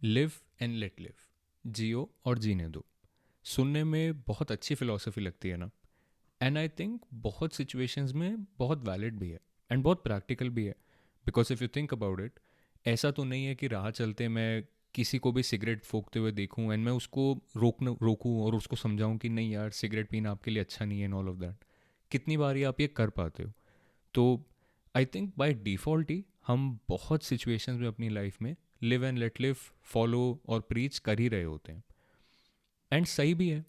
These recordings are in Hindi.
लिव एंड लेट लिव, जियो और जीने दो। सुनने में बहुत अच्छी फिलॉसफी लगती है ना। एंड आई थिंक बहुत सिचुएशंस में बहुत वैलिड भी है एंड बहुत प्रैक्टिकल भी है। Because if you think about it, ऐसा तो नहीं है कि राह चलते मैं किसी को भी सिगरेट फूकते हुए देखूं एंड मैं उसको रोकूं और उसको समझाऊं कि नहीं यार, सिगरेट पीना आपके लिए अच्छा नहीं है एंड ऑल ऑफ दैट। कितनी बार आप ये कर पाते हो? तो आई थिंक बाय डिफ़ॉल्ट ही हम बहुत सिचुएशंस में अपनी लाइफ में live and let live follow और प्रीच कर ही रहे होते हैं। एंड सही भी है।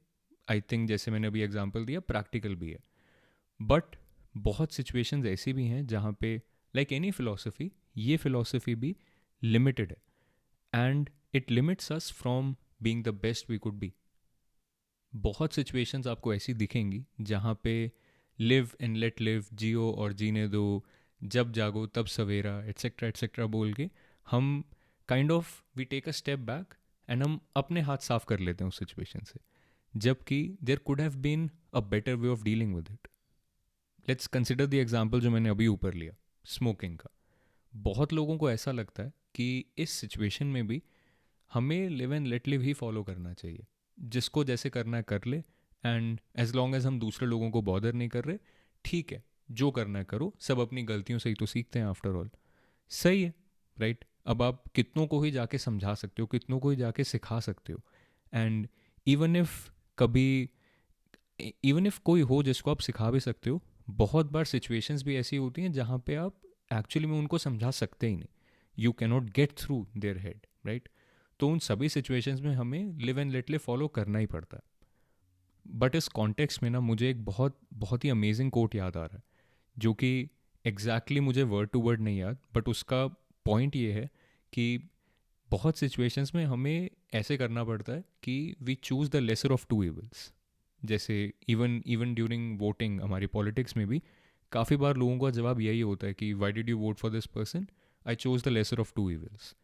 आई थिंक जैसे मैंने अभी एग्जांपल दिया, प्रैक्टिकल भी है। बट बहुत सिचुएशंस ऐसी भी हैं जहाँ पे, लाइक एनी फिलोसफी, ये फिलोसफी भी लिमिटेड है and it limits us from being the best we could be. बहुत सिचुएशंस आपको ऐसी दिखेंगी जहाँ पे लिव एंड लेट लिव, जियो और जीने दो, जब जागो तब सवेरा, एट्सेट्रा एट्सेट्रा बोल के हम kind of we take a step back and हम अपने हाथ साफ कर लेते हैं उस सिचुएशन से, जबकि there could have been a better way of dealing with it. Let's consider the example जो मैंने अभी ऊपर लिया, स्मोकिंग का। बहुत लोगों को ऐसा लगता है कि इस सिचुएशन में भी हमें live and let live he follow करना चाहिए, जिसको जैसे करना है कर ले, एंड एज लॉन्ग एज हम दूसरे लोगों को बॉदर नहीं कर रहे, ठीक है, जो करना है करो, सब अपनी गलतियों से ही तो सीखते हैं आफ्टर ऑल। सही है, राइट? अब आप कितनों को ही जाके समझा सकते हो, कितनों को ही जाके सिखा सकते हो। एंड इवन इफ कभी इवन इफ कोई हो जिसको आप सिखा भी सकते हो, बहुत बार सिचुएशंस भी ऐसी होती हैं जहाँ पे आप एक्चुअली में उनको समझा सकते ही नहीं। You cannot get through their head, right? तो उन सभी सिचुएशंस में हमें live and let live follow करना ही पड़ता है। बट इस कॉन्टेक्स्ट में ना मुझे एक बहुत बहुत ही अमेजिंग कोट याद आ रहा है, जो कि एग्जैक्टली मुझे वर्ड टू वर्ड नहीं याद, बट उसका पॉइंट ये है कि बहुत सिचुएशंस में हमें ऐसे करना पड़ता है कि we choose the lesser of two evils. जैसे इवन इवन ड्यूरिंग वोटिंग हमारी पॉलिटिक्स में भी काफ़ी बार लोगों का जवाब यही होता है कि why did you vote for this person, I chose the lesser of two evils.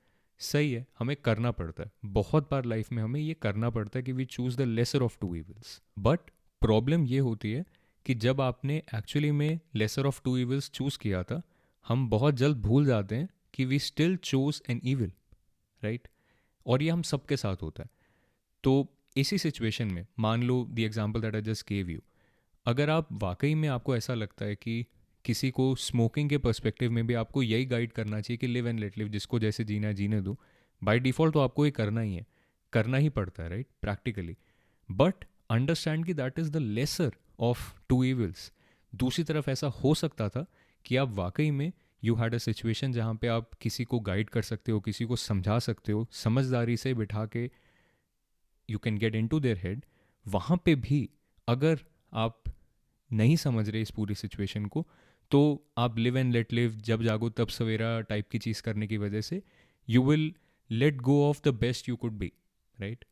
सही है, हमें करना पड़ता है, बहुत बार लाइफ में हमें ये करना पड़ता है कि we choose the lesser of two evils. But problem ये होती है कि जब आपने एक्चुअली में lesser of two evils choose किया था, हम बहुत जल्द भूल जाते हैं कि we still chose an evil, right? और ये हम सबके साथ होता है। तो इसी सिचुएशन में मान लो the example that I just gave you, अगर आप वाकई में आपको ऐसा लगता है कि किसी को स्मोकिंग के पर्सपेक्टिव में भी आपको यही गाइड करना चाहिए कि लिव एंड लेट लिव, जिसको जैसे जीना है जीने दो, बाय डिफ़ॉल्ट तो आपको ये करना ही है, करना ही पड़ता है, राइट? प्रैक्टिकली। बट अंडरस्टैंड कि that is the lesser of two evils. दूसरी तरफ ऐसा हो सकता था कि आप वाकई में यू हैड अ सिचुएशन जहाँ पे आप किसी को गाइड कर सकते हो, किसी को समझा सकते हो, समझदारी से बिठा के you can get into their head. वहाँ पे भी अगर आप नहीं समझ रहे इस पूरी सिचुएशन को, तो आप लिव एंड लेट लिव, जब जागो तब सवेरा टाइप की चीज़ करने की वजह से you will let go of the best you could be, right?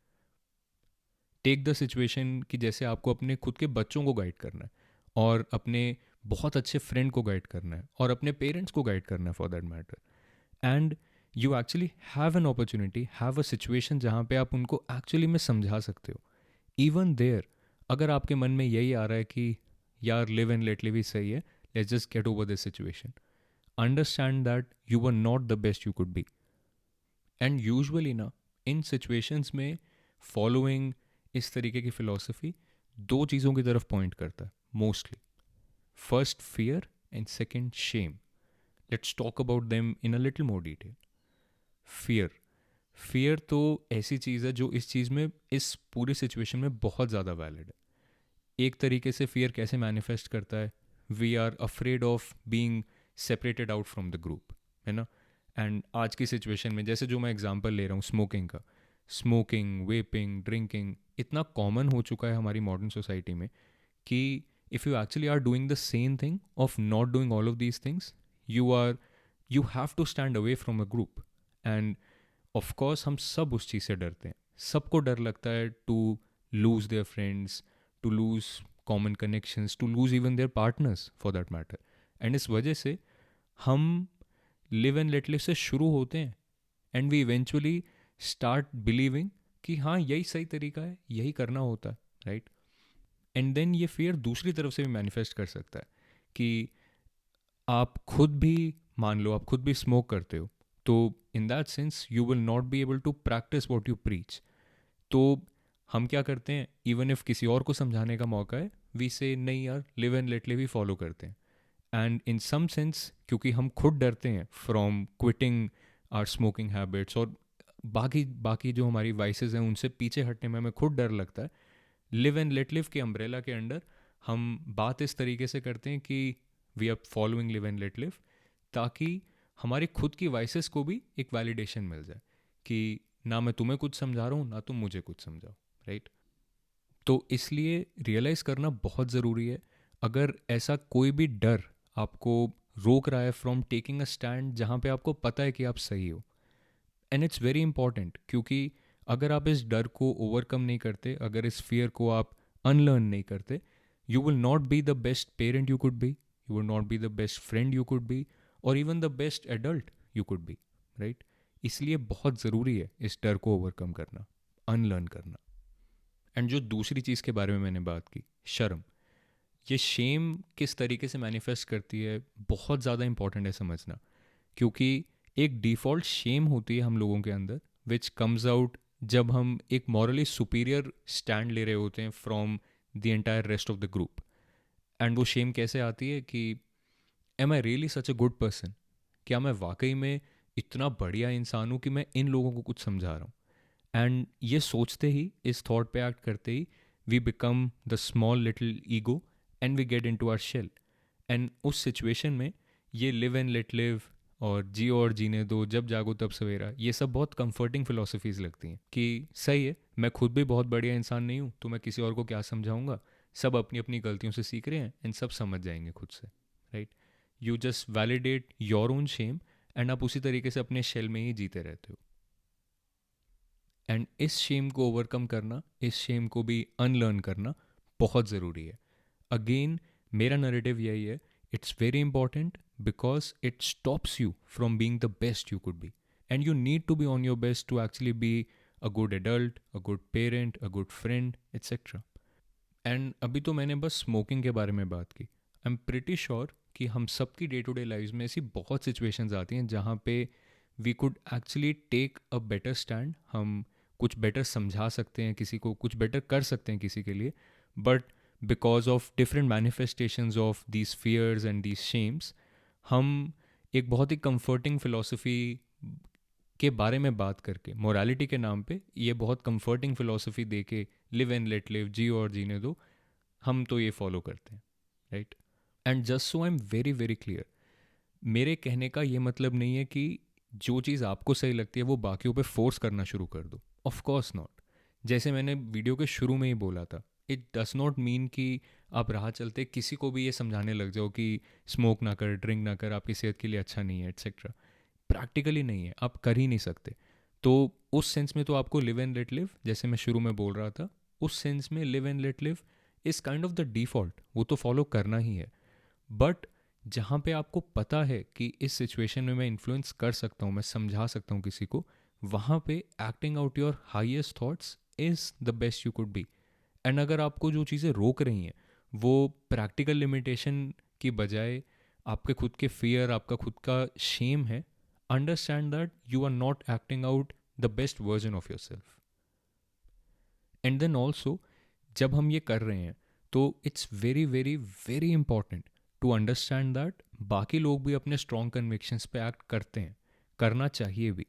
Take the situation कि जैसे आपको अपने खुद के बच्चों को गाइड करना है, और अपने बहुत अच्छे फ्रेंड को गाइड करना है, और अपने पेरेंट्स को गाइड करना है for that matter. And you actually have an opportunity, have a situation जहाँ पे आप उनको एक्चुअली में समझा सकते हो। इवन देयर, अगर आपके मन में यही आ रहा है कि यार लिव एंड लेट लिव ही सही है, let's just get over this situation, understand that you were not the best you could be. And usually ना, इन सिचुएशंस में फॉलोइंग इस तरीके की फिलॉसफी दो चीज़ों की तरफ पॉइंट करता है mostly. First fear and second shame. Let's talk about them in a little more detail. Fear, fear तो ऐसी चीज़ है जो इस चीज़ में, इस पूरी सिचुएशन में बहुत ज़्यादा वैलिड है। एक तरीके से फियर कैसे मैनिफेस्ट करता है, we are afraid of being separated out from the group, है ना? एंड आज की सिचुएशन में जैसे जो मैं एग्जांपल ले रहा हूँ स्मोकिंग का, स्मोकिंग, वेपिंग, ड्रिंकिंग इतना कॉमन हो चुका है हमारी मॉडर्न सोसाइटी में कि if you actually are doing the same thing of not doing all of these things, you are you have to stand away from a group. And of course हम सब उस चीज़ से डरते हैं, सबको डर लगता है to lose their friends, to lose common connections, to lose even their partners for that matter. And इस वजह से हम लिव एंड लेट लिव से शुरू होते हैं, and we eventually start believing कि हाँ यही सही तरीका है, यही करना होता है, राइट? एंड देन ये फियर दूसरी तरफ से भी मैनिफेस्ट कर सकता है कि आप खुद भी, मान लो आप खुद भी स्मोक करते हो, तो in that sense you will not be able to practice what you preach. तो हम क्या करते हैं, इवन इफ किसी और को समझाने का मौका है, वी से नहीं यार, live and let live he follow करते हैं. एंड इन सम सेंस क्योंकि हम खुद डरते हैं from quitting or smoking habits, और बाकी बाकी जो हमारी वाइसेस हैं उनसे पीछे हटने में हमें खुद डर लगता है. लिव एंड लेट लिव के अम्ब्रेला के अंडर हम बात इस तरीके से करते हैं कि we are following live and let live, ताकि हमारी खुद की वाइसेस को भी एक वैलिडेशन मिल जाए कि ना मैं तुम्हें कुछ समझा रहा हूँ ना तुम मुझे कुछ समझाओ, राइट. तो इसलिए रियलाइज़ करना बहुत ज़रूरी है. अगर ऐसा कोई भी डर आपको रोक रहा है फ्रॉम टेकिंग अ स्टैंड जहाँ पे आपको पता है कि आप सही हो, एंड इट्स वेरी इंपॉर्टेंट, क्योंकि अगर आप इस डर को ओवरकम नहीं करते, अगर इस फियर को आप अनलर्न नहीं करते, you will not be the best parent you could be, you will not be the best friend you could be, और even the best adult you could be, right. इसलिए बहुत ज़रूरी है इस डर को ओवरकम करना, अनलर्न करना. एंड जो दूसरी चीज़ के बारे में मैंने बात की, शर्म, ये शेम किस तरीके से मैनिफेस्ट करती है, बहुत ज़्यादा इंपॉर्टेंट है समझना. क्योंकि एक डिफ़ॉल्ट शेम होती है हम लोगों के अंदर, विच कम्स आउट जब हम एक मॉरली सुपीरियर स्टैंड ले रहे होते हैं from the entire rest of the group. And वो शेम कैसे आती है कि am I really such a good person, क्या मैं वाकई में इतना बढ़िया इंसान हूँ कि मैं इन लोगों को कुछ समझा रहा हूँ. एंड ये सोचते ही, इस थॉट पे एक्ट करते ही, we become the small little ego and we get into our shell. And उस सिचुएशन में ये लिव एंड लेट लिव और जियो और जीने दो, जब जागो तब सवेरा, ये सब बहुत कंफर्टिंग फिलोसफीज़ लगती हैं कि सही है, मैं खुद भी बहुत बढ़िया इंसान नहीं हूँ तो मैं किसी और को क्या समझाऊंगा, सब अपनी अपनी गलतियों से सीख रहे हैं एंड सब समझ जाएंगे खुद से, right. You just validate your own shame and आप उसी तरीके से अपने शेल में ही जीते रहते हो. एंड इस शेम को ओवरकम करना, इस शेम को भी अनलर्न करना बहुत ज़रूरी है. अगेन मेरा नरेटिव यही है, it's very important because it stops you from being the best you could be, and you need to be on your best to actually be a good adult, a good parent, a good friend, etcetera. And अभी तो मैंने बस स्मोकिंग के बारे में बात की. आई एम प्रिटी श्योर कि हम सब की डे टू डे लाइफ में ऐसी बहुत सिचुएशंस आती हैं जहाँ पे we could actually take a better stand, हम कुछ बेटर समझा सकते हैं किसी को, कुछ बेटर कर सकते हैं किसी के लिए, but because of different manifestations of these fears and these shames, हम एक बहुत ही कंफर्टिंग फिलोसफी के बारे में बात करके, मोरालिटी के नाम पे ये बहुत कंफर्टिंग फिलोसफी दे के, लिव एंड लेट लिव, जियो और जीने दो, हम तो ये फॉलो करते हैं, right. And just so I am very very clear, मेरे कहने का ये मतलब नहीं है कि जो चीज़ आपको सही लगती है वो बाकियों पे फोर्स करना शुरू कर दो. Of course not. जैसे मैंने वीडियो के शुरू में ही बोला था, इट डज नॉट मीन कि आप राह चलते किसी को भी ये समझाने लग जाओ कि स्मोक ना कर, ड्रिंक ना कर, आपकी सेहत के लिए अच्छा नहीं है, एट्सेट्रा. प्रैक्टिकली नहीं है, आप कर ही नहीं सकते. तो उस सेंस में तो आपको लिव एंड लेट लिव, जैसे मैं शुरू में बोल रहा था, उस सेंस में live and let live is kind of the default, वो तो फॉलो करना ही है. बट जहाँ पे आपको पता है कि इस सिचुएशन में मैं इन्फ्लुएंस कर सकता हूँ, मैं समझा सकता हूँ किसी को, वहाँ पे acting out your highest thoughts is the best you could be. And अगर आपको जो चीज़ें रोक रही हैं वो प्रैक्टिकल लिमिटेशन की बजाय आपके खुद के फियर, आपका खुद का शेम है, understand that you are not acting out the best version of yourself. And then also जब हम ये कर रहे हैं तो it's very very very important to understand that बाकी लोग भी अपने स्ट्रॉन्ग कन्विक्शंस पे एक्ट करते हैं, करना चाहिए भी.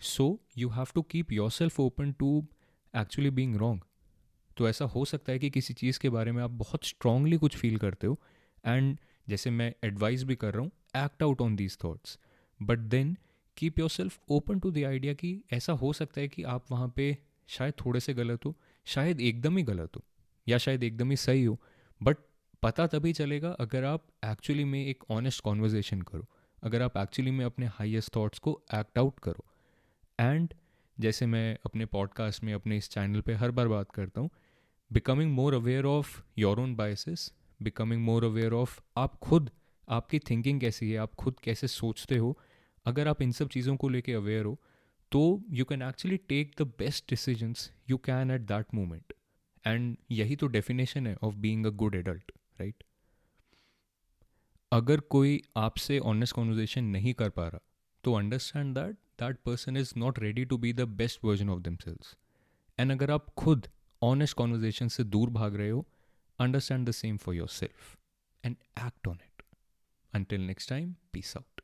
So you have to keep yourself open to actually being wrong. तो ऐसा हो सकता है कि किसी चीज़ के बारे में आप बहुत स्ट्रांगली कुछ फील करते हो, एंड जैसे मैं एडवाइस भी कर रहा हूँ, act out on these thoughts, but then keep yourself open to the idea कि ऐसा हो सकता है कि आप वहाँ पे शायद थोड़े से गलत हो, शायद एकदम ही गलत हो, या शायद एकदम ही सही हो. बट पता तभी चलेगा अगर आप एक्चुअली में एक ऑनेस्ट कॉन्वर्जेसन करो, अगर आप एक्चुअली में अपने हाईएस्ट थॉट्स को एक्ट आउट करो. एंड जैसे मैं अपने पॉडकास्ट में, अपने इस चैनल पे हर बार बात करता हूँ, becoming more aware of your own biases, becoming more aware of आप खुद, आपकी थिंकिंग कैसी है, आप खुद कैसे सोचते हो, अगर आप इन सब चीज़ों को लेके अवेयर हो तो you can actually take the best decisions you can at that moment. And यही तो डेफिनेशन है of being a good adult, right. अगर कोई आपसे ऑनेस्ट कॉन्वर्जेसन नहीं कर पा रहा तो understand that that person is not ready to be the best version of themselves. And अगर आप खुद ऑनेस्ट कॉन्वर्जेशन से दूर भाग रहे हो, understand the same for your self and act on it. Until next time, peace out.